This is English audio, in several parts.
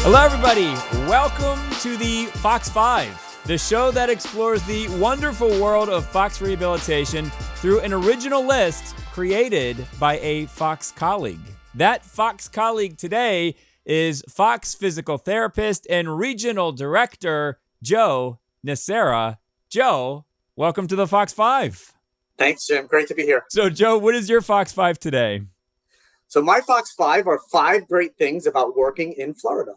Hello, everybody. Welcome to the Fox 5, the show that explores the wonderful world of Fox Rehabilitation through an original list created by a Fox colleague. That Fox colleague today is Fox physical therapist and regional director, Joe Nocera. Joe, welcome to the Fox 5. Thanks, Jim. Great to be here. So, Joe, what is your Fox 5 today? So my Fox 5 are 5 great things about working in Florida.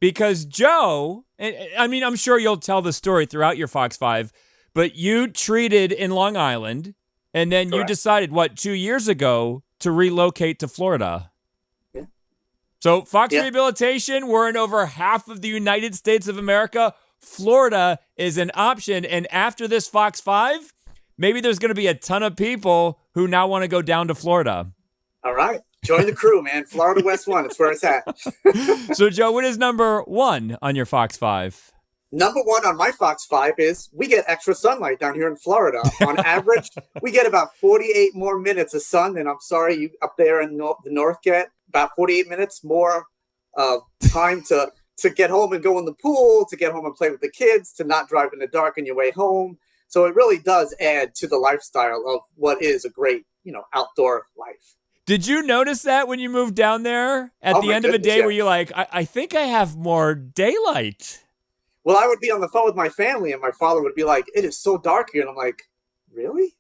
Because Joe, I mean, I'm sure you'll tell the story throughout your Fox 5, but you treated in Long Island, and then you decided, 2 years ago, to relocate to Florida. Yeah. So Fox Rehabilitation, we're in over half of the United States of America. Florida is an option, and after this Fox 5, maybe there's going to be a ton of people who now want to go down to Florida. All right. Join the crew, man. Florida West 1. That's where it's at. So, Joe, what is number 1 on your Fox 5? Number 1 on my Fox 5 is we get extra sunlight down here in Florida. On average, we get about 48 more minutes of sun. And I'm sorry, you up there in the north get about 48 minutes more time to get home and go in the pool, to get home and play with the kids, to not drive in the dark on your way home. So it really does add to the lifestyle of what is a great, outdoor life. Did you notice that when you moved down there at the end of a day where you're like, I think I have more daylight? Well, I would be on the phone with my family and my father would be like, it is so dark here. And I'm like, really?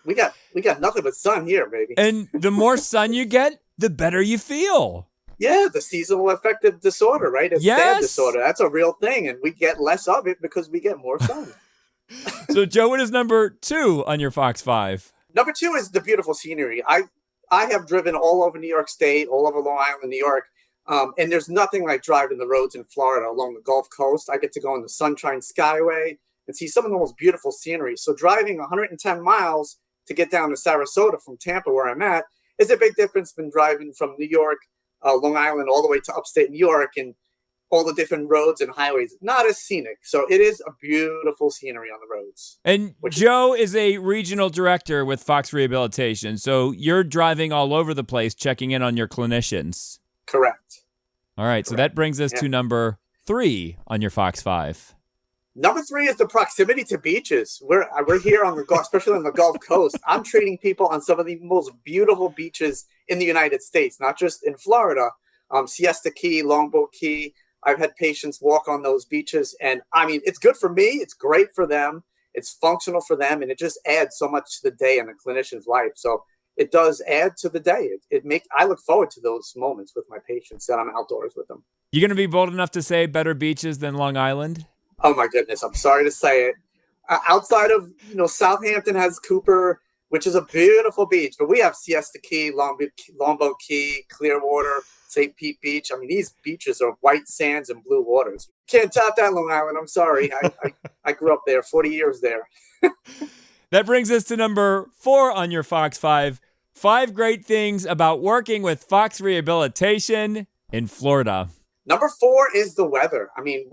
We got nothing but sun here, baby. And the more sun you get, the better you feel. Yeah, the seasonal affective disorder, right? It's sad disorder. That's a real thing. And we get less of it because we get more sun. So, Joe, what is number 2 on your Fox 5? Number 2 is the beautiful scenery. I have driven all over New York State, all over Long Island, New York, and there's nothing like driving the roads in Florida along the Gulf Coast. I get to go on the Sunshine Skyway and see some of the most beautiful scenery. So driving 110 miles to get down to Sarasota from Tampa, where I'm at, is a big difference than driving from New York, Long Island, all the way to upstate New York and all the different roads and highways. Not as scenic. So it is a beautiful scenery on the roads. And Joe is a regional director with Fox Rehabilitation. So you're driving all over the place, checking in on your clinicians. Correct. All right. So that brings us to number 3 on your Fox 5. Number 3 is the proximity to beaches. We're here on the Gulf, especially on the Gulf Coast. I'm treating people on some of the most beautiful beaches in the United States, not just in Florida. Siesta Key, Longboat Key. I've had patients walk on those beaches, and I mean, it's good for me. It's great for them. It's functional for them, and it just adds so much to the day in a clinician's life. So it does add to the day. I look forward to those moments with my patients that I'm outdoors with them. You going to be bold enough to say better beaches than Long Island? Oh my goodness, I'm sorry to say it. Outside of Southampton has Cooper, which is a beautiful beach, but we have Siesta Key, Longboat Key, Clearwater, St. Pete Beach. I mean, these beaches are white sands and blue waters. Can't top that, Long Island. I'm sorry. I grew up there, 40 years there. That brings us to number 4 on your Fox 5. 5 great things about working with Fox Rehabilitation in Florida. Number 4 is the weather. I mean,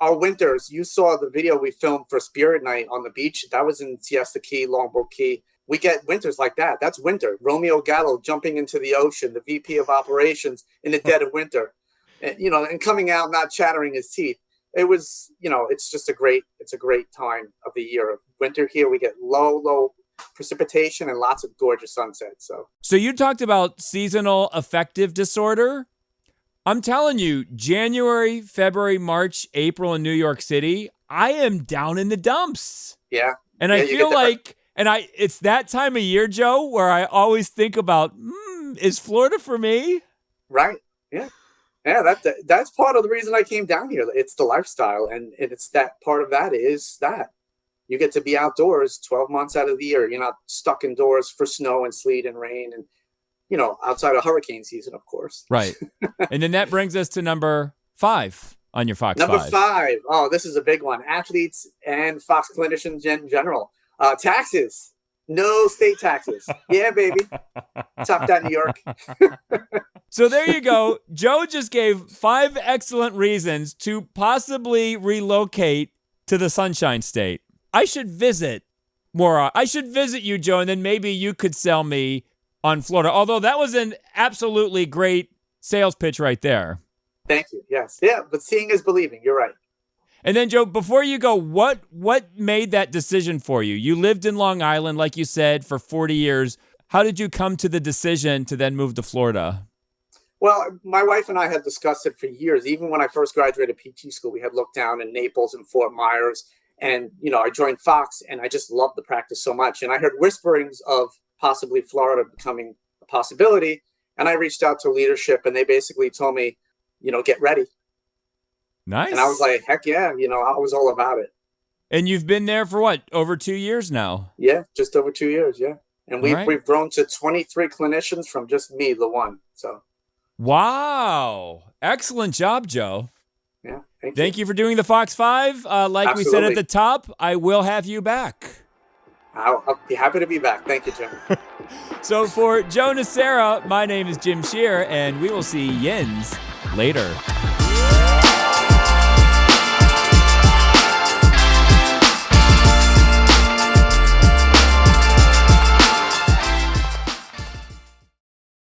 our winters, you saw the video we filmed for Spirit Night on the beach. That was in Siesta Key, Longboat Key. We get winters like that. That's winter. Romeo Gallo jumping into the ocean, the VP of operations in the dead of winter, and coming out not chattering his teeth. It was, it's just a great time of the year. Winter here, we get low precipitation and lots of gorgeous sunsets. So you talked about seasonal affective disorder. I'm telling you, January, February, March, April in New York City, I am down in the dumps. Yeah. And I feel like... And it's that time of year, Joe, where I always think about, is Florida for me? Right. Yeah. Yeah, that's part of the reason I came down here. It's the lifestyle. And it's that part of that is that you get to be outdoors 12 months out of the year. You're not stuck indoors for snow and sleet and rain and, outside of hurricane season, of course. Right. And then that brings us to number 5 on your Fox 5. Number 5. Oh, this is a big one. Athletes and Fox clinicians in general. Taxes. No state taxes. Yeah, baby. Top that, New York. So there you go. Joe just gave 5 excellent reasons to possibly relocate to the Sunshine State. I should visit more. I should visit you, Joe, and then maybe you could sell me on Florida. Although that was an absolutely great sales pitch right there. Thank you. Yes. Yeah. But seeing is believing. You're right. And then, Joe, before you go, what made that decision for you? You lived in Long Island, like you said, for 40 years. How did you come to the decision to then move to Florida? Well, my wife and I had discussed it for years. Even when I first graduated PT school, we had looked down in Naples and Fort Myers. And, I joined Fox and I just loved the practice so much. And I heard whisperings of possibly Florida becoming a possibility. And I reached out to leadership and they basically told me, get ready. Nice. And I was like, heck yeah, I was all about it. And you've been there for what, over 2 years now? Yeah, just over 2 years, yeah. And we've right. we've grown to 23 clinicians from just me, the one. So. Wow. Excellent job, Joe. Yeah, thank you for doing the Fox 5. Like Absolutely. we said at the top, I will have you back. I'll be happy to be back. Thank you, Jim. So for Joe Nocera, my name is Jim Shear, and we will see Yins later.